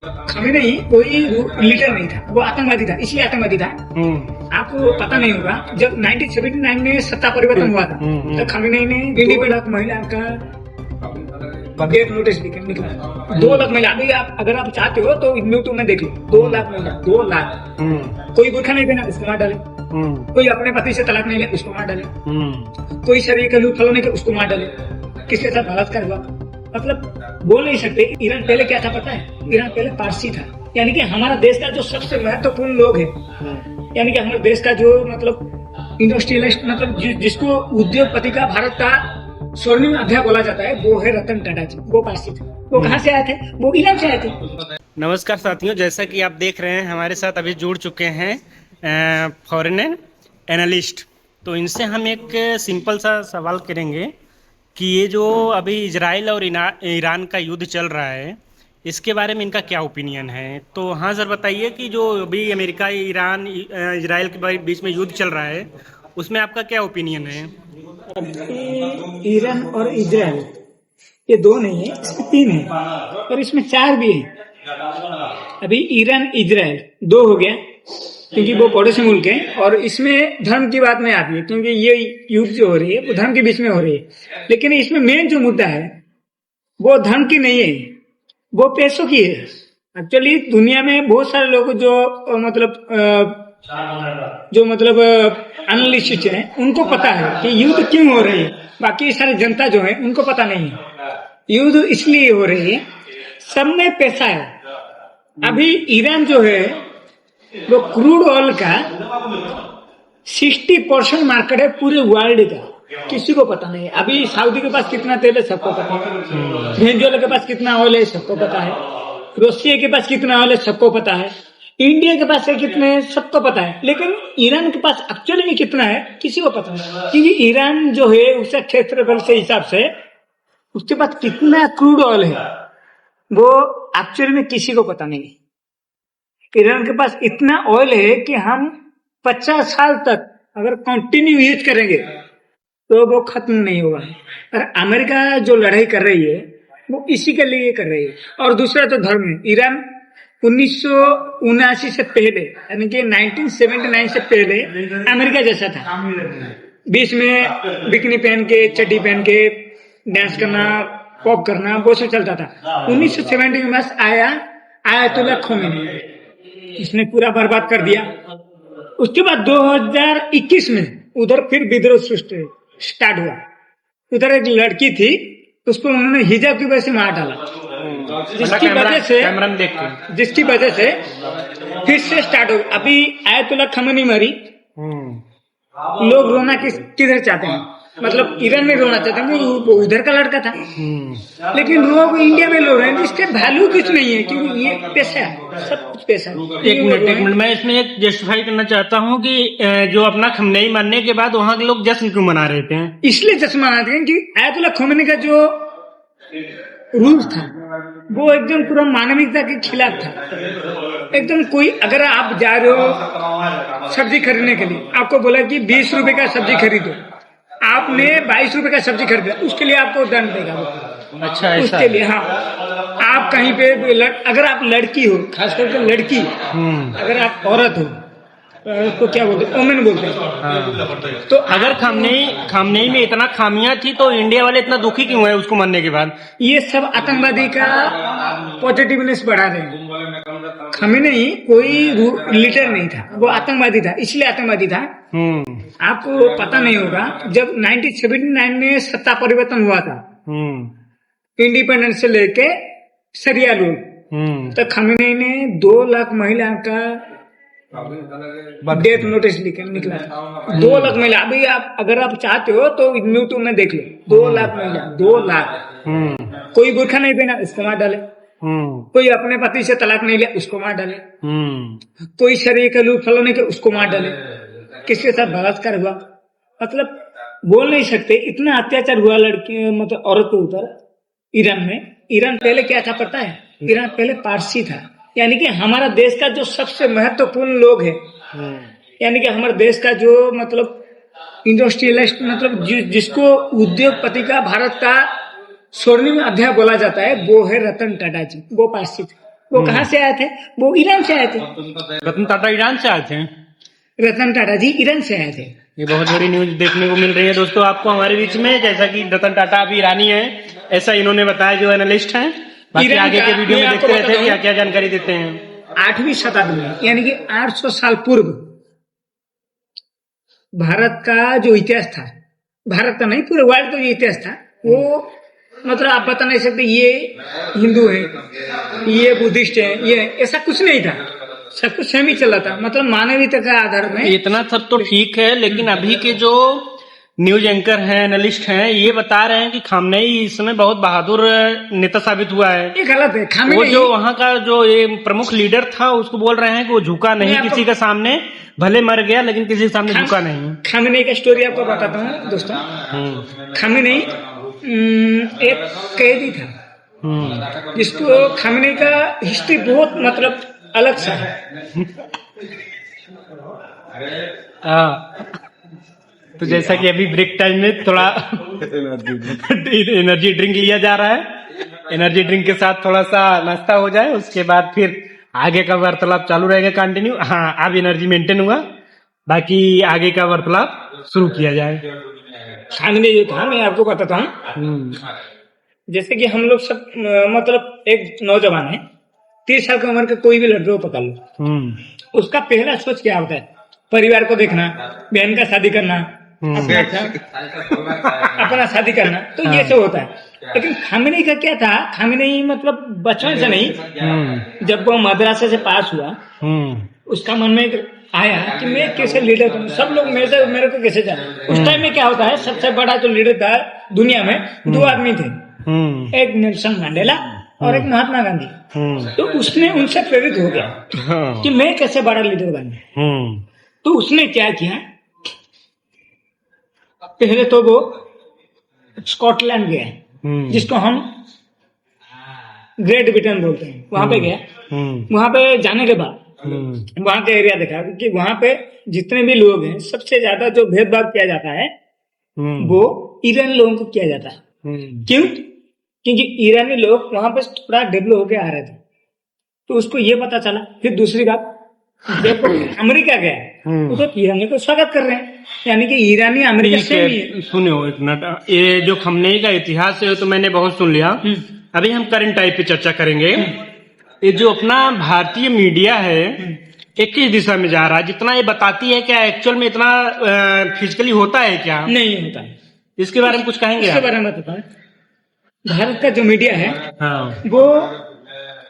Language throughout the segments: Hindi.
खमेनेई कोई लीडर नहीं था, वो आतंकवादी था, इसलिए आतंकवादी था। आपको पता नहीं होगा, जब 1979 में सत्ता परिवर्तन हुआ था तो खमेनेई ने इंडिपेंडेंट महिला का डेथ नोटिस निकला 2 लाख महिला। अभी आप अगर आप चाहते हो तो यूट्यूब में देख लो, 2 लाख महिला, 2 लाख। कोई बुरखा नहीं पहना, उसको मार डाले। कोई अपने पति से तलाक नहीं ले, उसको मार डाले। कोई शरीर का लूट फलो नहीं के, उसको मार डाले। किसके साथ बलात्कार हुआ, मतलब बोल नहीं सकते। ईरान पहले क्या था पता है? ईरान पहले पारसी था, यानी कि हमारा देश का जो सबसे महत्वपूर्ण लोग है, यानी कि हमारे देश का जो मतलब इंडस्ट्रियलिस्ट, मतलब जिसको उद्योगपति का, भारत का स्वर्णिम अध्याय बोला जाता है, वो है रतन टाटा जी। वो पारसी थे। वो कहाँ से आए थे? वो ईरान से आए थे। नमस्कार साथियों, जैसा कि आप देख रहे हैं हमारे साथ अभी जुड़ चुके हैं फॉरेन एनालिस्ट। तो इनसे हम एक सिंपल सा सवाल करेंगे कि ये जो अभी इजराइल और ईरान का युद्ध चल रहा है, इसके बारे में इनका क्या ओपिनियन है। तो हाँ सर, बताइए कि जो अभी अमेरिका, ईरान, इजराइल के बीच में युद्ध चल रहा है, उसमें आपका क्या ओपिनियन है। ईरान और इजराइल ये 2 नहीं है, इसमें 3 है और इसमें 4 भी है। अभी ईरान इजराइल 2 हो गया क्योंकि वो पड़ोसी मुल्क है, और इसमें धर्म की बात नहीं आती है क्योंकि ये युद्ध जो हो रही है वो धर्म के बीच में हो रही है। लेकिन इसमें मेन जो मुद्दा है वो धर्म की नहीं है, वो पैसों की है। एक्चुअली दुनिया में बहुत सारे लोग जो मतलब एनालिस्ट हैं, उनको पता है कि युद्ध क्यों हो रही है। बाकी सारी जनता जो है उनको पता नहीं है। युद्ध इसलिए हो रही है, सब में पैसा है। अभी ईरान जो है वो क्रूड ऑयल का 60% मार्केट है पूरे वर्ल्ड का, किसी को पता नहीं है। अभी सऊदी के पास कितना तेल है सबको पता है, वेनेजुएला के पास कितना ऑयल है सबको पता है, रूसिया के पास कितना ऑयल है सबको पता है, इंडिया के पास है कितने है सबको पता है। लेकिन ईरान के पास एक्चुअली में कितना है किसी को पता नहीं, क्योंकि ईरान जो है उसका क्षेत्रफल से हिसाब से उसके पास कितना क्रूड ऑयल है वो एक्चुअली में किसी को पता नहीं। ईरान के पास इतना ऑयल है कि हम 50 साल तक अगर कंटिन्यू यूज करेंगे तो वो खत्म नहीं होगा। और अमेरिका जो लड़ाई कर रही है वो इसी के लिए कर रही है। और दूसरा तो धर्म है। ईरान 1979 से पहले, यानी कि 1979 से पहले अमेरिका जैसा था। बीच में बिकनी पहन के, चड्डी पहन के डांस करना, पॉप करना, वो सब चलता था। 1970 में बस आया आयतुल्लाह खोमेनी, इसने पूरा बर्बाद कर दिया। उसके बाद 2021 में उधर फिर विद्रोह स्टार्ट हुआ। उधर एक लड़की थी, उसको उन्होंने हिजाब की वजह से मार डाला, जिसकी वजह से फिर से स्टार्ट हो। अभी आयतुल्लाह खोमेनी मरी, लोग रोना किधर चाहते हैं, मतलब ईरान में रोना चाहते हैं, वो उधर का लड़का था। लेकिन लोग इंडिया में रो रहे हैं, इसके वैल्यू कुछ नहीं है क्योंकि ये पैसा है, सब कुछ पैसा है। एक मिनट, मैं इसमें एक जस्टिफाई करना चाहता हूँ कि जो अपना खमेनेई मरने के बाद वहाँ के लोग जश्न क्यों मना रहे थे। इसलिए जश्न मनाते हैं कि आयतुल्लाह खोमेनी का जो रूल था वो एकदम पूरा मानविकता के खिलाफ था। एकदम कोई, अगर आप जा रहे हो सब्जी खरीदने के लिए, आपको बोला कि 20 रुपए का सब्जी खरीदो, आपने 22 रुपए का सब्जी खरीदा, उसके लिए आपको दंड देगा वो। अच्छा, उसके लिए हाँ, आप कहीं पे अगर आप लड़की हो, खास करके लड़की, अगर आप औरत हो तो क्या बोलते हैं, ओमेन बोलते हैं। तो अगर खमेनेई में इतना खामियां थी तो इंडिया वाले इतना दुखी क्यों है उसको मरने के बाद। ये सब आतंकवादी का पॉजिटिवनेस बढ़ा रहे हैं। खमेनेई कोई लीडर नहीं था, वो आतंकवादी था, इसलिए आतंकवादी था। आपको पता नहीं होगा, जब 1979 में सत्ता परिवर्तन हुआ था, इंडिपेंडेंस से लेके सरिया रूल, तो खमेनेई ने 2 लाख महिला का डेथ नोटिस निकला 2 लाख महिला। अभी आप अगर आप चाहते हो तो यूट्यूब में देख लो, 2 लाख महिला, 2 लाख। कोई बुरखा नहीं पहना, उसको मार डाले। कोई अपने पति से तलाक नहीं लिया, उसको मार डाले। कोई शरीर का लूट फलो नहीं के, उसको मार डाले। किसके साथ बलात्कार हुआ, मतलब बोल नहीं सकते, इतना अत्याचार हुआ लड़की, मतलब औरत के ऊपर ईरान में। ईरान पहले क्या था पता है? ईरान पहले पारसी था, यानी कि हमारा देश का जो सबसे महत्वपूर्ण लोग है, यानी कि हमारे देश का जो मतलब इंडस्ट्रियलिस्ट, मतलब जिसको उद्योगपति का, भारत का स्वर्णिम अध्याय बोला जाता है, वो है रतन टाटा जी। वो पारसी थे। वो कहाँ से आए थे? वो ईरान से आए थे। रतन टाटा ईरान से आए थे। रतन टाटा जी ईरान से आए थे। ये बहुत बड़ी न्यूज देखने को मिल रही है दोस्तों आपको हमारे बीच में, जैसा कि रतन टाटा अभी ईरानी है, ऐसा इन्होंने बताया जो एनालिस्ट हैं। बाकी ईरान आगे का के वीडियो में मैं देखते आपको रहते हैं बताता क्या क्या जानकारी देते हैं। 8वीं शताब्दी में यानी कि 800 साल पूर्व भारत का जो इतिहास था, भारत का नहीं पूरे वर्ल्ड का जो इतिहास था, वो मतलब आप बता नहीं सकते ये हिंदू है, ये बुद्धिस्ट है, ये ऐसा कुछ नहीं था। सब कुछ सेम ही चला था, मतलब मानवीयता का आधार में। इतना सब तो ठीक है, लेकिन अभी के जो न्यूज एंकर हैं, एनालिस्ट हैं, ये बता रहे हैं कि खामनेई इस समय बहुत बहादुर नेता साबित हुआ है। ये गलत है। वो खामेनेई जो वहाँ का जो ये प्रमुख लीडर था उसको बोल रहे हैं कि वो झुका नहीं किसी के सामने, भले मर गया लेकिन किसी के सामने झुका नहीं। खामेनेई का स्टोरी आपको बताता हूँ दोस्तों। खामेनेई एक कैदी था जिसको खामेनेई का हिस्ट्री बहुत मतलब अलग सा है। तो जैसा कि अभी ब्रेक टाइम में थोड़ा एनर्जी ड्रिंक लिया जा रहा है, एनर्जी ड्रिंक के साथ थोड़ा सा नाश्ता हो जाए, उसके बाद फिर आगे का वार्तालाप चालू रहेगा कंटिन्यू। हाँ, अब एनर्जी मेंटेन हुआ, बाकी आगे का वार्तालाप शुरू किया जाए। खामेनेई जो था, मैं आपको बताता हूँ। जैसे कि हम लोग सब मतलब एक नौजवान है, 30 साल की उम्र के कोई भी लड़के को पकड़ लो, उसका पहला सोच क्या होता है? परिवार को देखना, बहन का शादी करना, अपना शादी करना, तो ये सब होता है। लेकिन खामेनेई का क्या था? खामेनेई मतलब बचपन से नहीं, जब वो मदरसे से पास हुआ, उसका मन में आया कि मैं कैसे लीडर बनूं, सब लोग मेरे को कैसे जाने। उस टाइम में क्या होता है, सबसे बड़ा जो लीडर था दुनिया में, 2 आदमी थे, एक नेल्सन मंडेला और एक महात्मा गांधी। तो उसने उनसे प्रेरित हो गया कि मैं कैसे बड़ा लीडर बनूं। तो उसने क्या किया, पहले तो वो स्कॉटलैंड गया, जिसको हम ग्रेट ब्रिटेन बोलते हैं, वहां पे गया। वहां पे जाने के बाद वहां का एरिया देखा कि वहां पे जितने भी लोग हैं, सबसे ज्यादा जो भेदभाव किया जाता है वो ईरानी लोगों को किया जाता है। क्यों? क्योंकि ईरानी लोग वहां पे थोड़ा डेवलप होके आ रहे थे, तो उसको ये पता चला। फिर दूसरी बात, जब अमेरिका गया तो ईरानी को स्वागत कर रहे हैं, यानी कि ईरानी अमेरिका से भी है। सुनियो एक मिनट, ये जो खामनेई का इतिहास है तो मैंने बहुत सुन लिया। अभी हम करंट टाइप पे चर्चा करेंगे। ये जो अपना भारतीय मीडिया है एक ही दिशा में जा रहा है, जितना ये बताती है, क्या एक्चुअल में इतना फिजिकली होता है? क्या नहीं होता है। इसके बारे में कुछ कहेंगे? इसके बारे में बताता हूं। भारत का जो मीडिया है, हाँ, वो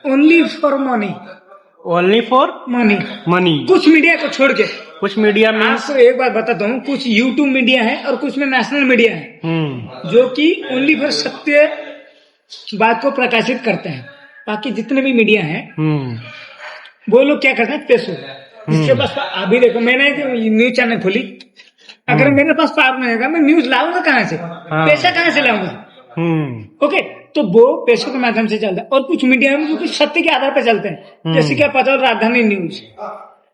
only for money, only for money. कुछ मीडिया को छोड़ के, कुछ मीडिया में आपको एक बात बताता हूँ, कुछ यूट्यूब मीडिया है और कुछ में नेशनल मीडिया है जो कि ओनली फॉर सत्य बात को प्रकाशित करते हैं। बाकी जितने भी मीडिया हैं वो लोग क्या करते हैं, पैसों, जिसके पास अभी देखो, मैंने न्यूज चैनल खोली, अगर मेरे पास पावर नहीं होगा, मैं न्यूज लाऊंगा कहाँ से? पैसा कहाँ से लाऊंगा? ओके, तो वो पैसों के माध्यम से चलता है। और कुछ मीडिया में जो कुछ सत्य के आधार पर चलते हैं, जैसे क्या पता, राजधानी न्यूज,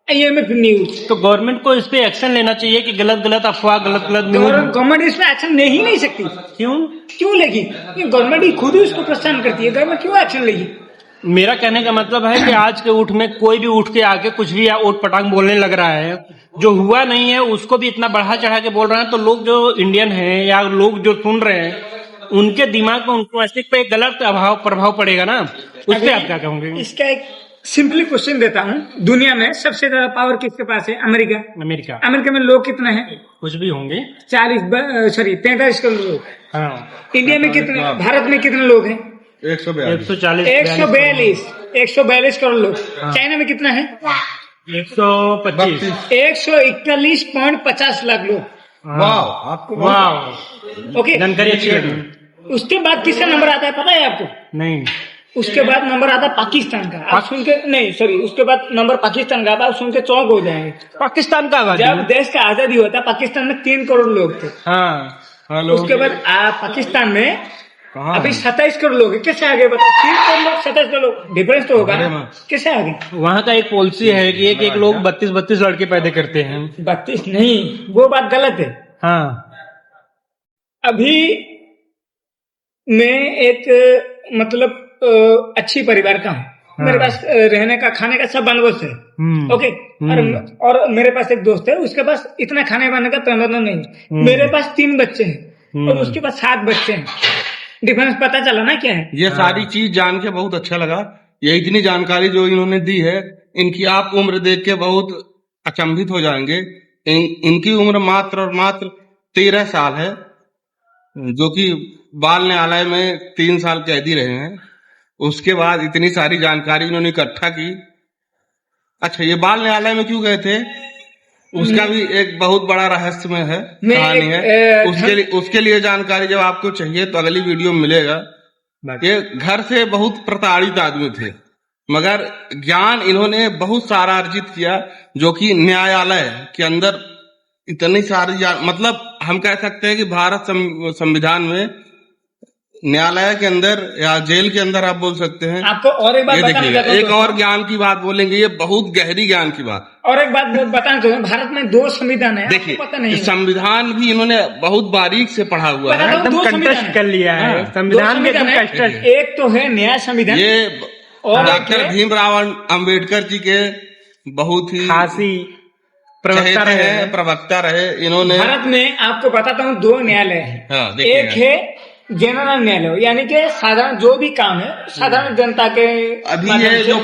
IMF न्यूज। तो गवर्नमेंट को इस पे एक्शन लेना चाहिए कि गलत गलत अफवाह, गलत गलत न्यूज। गवर्नमेंट इस पे एक्शन ले ही नहीं सकती। क्यों लेगी? गवर्नमेंट ही खुद ही उसको प्रोत्साहन करती है, गवर्नमेंट क्यों एक्शन लेगी? मेरा कहने का मतलब है कि आज के उठ में कोई भी उठ के आके कुछ भी ओट पटांग बोलने लग रहा है, जो हुआ नहीं है उसको भी इतना बढ़ा चढ़ा के बोल रहे हैं, तो लोग जो इंडियन हैं या लोग जो सुन रहे हैं, उनके दिमाग में, उनको ऐसे पे एक गलत प्रभाव पड़ेगा ना। उस पर आप क्या कहोगे? इसका एक सिंपली क्वेश्चन देता हूँ। दुनिया में सबसे ज्यादा पावर किसके पास है? अमेरिका में लोग कितने हैं? कुछ भी होंगे 43 करोड़ लोग। हाँ। इंडिया में कितने? भारत में कितने लोग हैं? 142 करोड़ लोग। चाइना में कितना है? 125 141.50 लाख लोग। वाह, ओके, जानकारी अच्छी लगी। उसके बाद किसका नंबर आता है पता है आपको? नहीं। उसके बाद नंबर आता है पाकिस्तान का। आप सुन के नहीं, सॉरी, उसके बाद नंबर पाकिस्तान का। आप सुन के चौंक हो जाएंगे। पाकिस्तान का आबादी? जब देश का आजादी होता है, पाकिस्तान में 3 करोड़ लोग थे। हाँ, उसके बाद पाकिस्तान में अभी 27 करोड़ लोग हैं। कैसे आगे बताओ? 3 करोड़ लोग, 27 करोड़ लोग, डिफरेंस तो होगा ना? कैसे आगे? वहाँ का एक पॉलिसी है कि एक लोग 32 लड़के पैदा करते हैं। 32 नहीं, वो बात गलत है। हाँ, अभी मैं एक मतलब अच्छी परिवार का हूँ, मेरे पास रहने का खाने का सब बंदोबस्त है। ओके। और मेरे पास एक दोस्त है, उसके पास इतना खाने वाने का प्रबंधन नहीं। मेरे पास 3 बच्चे हैं और उसके पास 7 बच्चे हैं। डिफरेंस पता चला ना क्या है? ये सारी चीज जान के बहुत अच्छा लगा। ये इतनी जानकारी जो इन्होंने दी है, इनकी आप उम्र देख के बहुत अचंभित हो जाएंगे। इनकी उम्र मात्र और मात्र 13 साल है, जो कि बाल न्यायालय में 3 साल कैदी रहे हैं। उसके बाद इतनी सारी जानकारी इन्होंने इकट्ठा की। अच्छा, ये बाल न्यायालय में क्यों गए थे, उसका भी एक बहुत बड़ा रहस्यमय है, कहानी है। उसके लिए जानकारी जब आपको चाहिए तो अगली वीडियो में मिलेगा। ये घर से बहुत प्रताड़ित आदमी थे, मगर ज्ञान इन्होंने बहुत सारा अर्जित किया, जो कि न्यायालय के अंदर इतनी सारी मतलब हम कह सकते हैं कि भारत संविधान में न्यायालय के अंदर या जेल के अंदर आप बोल सकते हैं। आपको और एक बात देखिएगा, एक और ज्ञान की बात बोलेंगे, ये बहुत गहरी ज्ञान की बात। और एक बात बताना चाहूँ, भारत में 2 संविधान है। देखिए, पता नहीं संविधान भी इन्होंने बहुत बारीक से पढ़ा हुआ है, एकदम कंटेस्ट कर लिया है संविधान में। एक तो है न्याय संविधान, ये डॉक्टर भीमराव अंबेडकर जी के बहुत ही खासी प्रवक्ता रहे इन्होंने। भारत में आपको बताता हूँ 2 न्यायालय है। एक है जनरल न्यायालय, यानी कि साधारण जो भी काम है साधारण जनता के अभी ये जो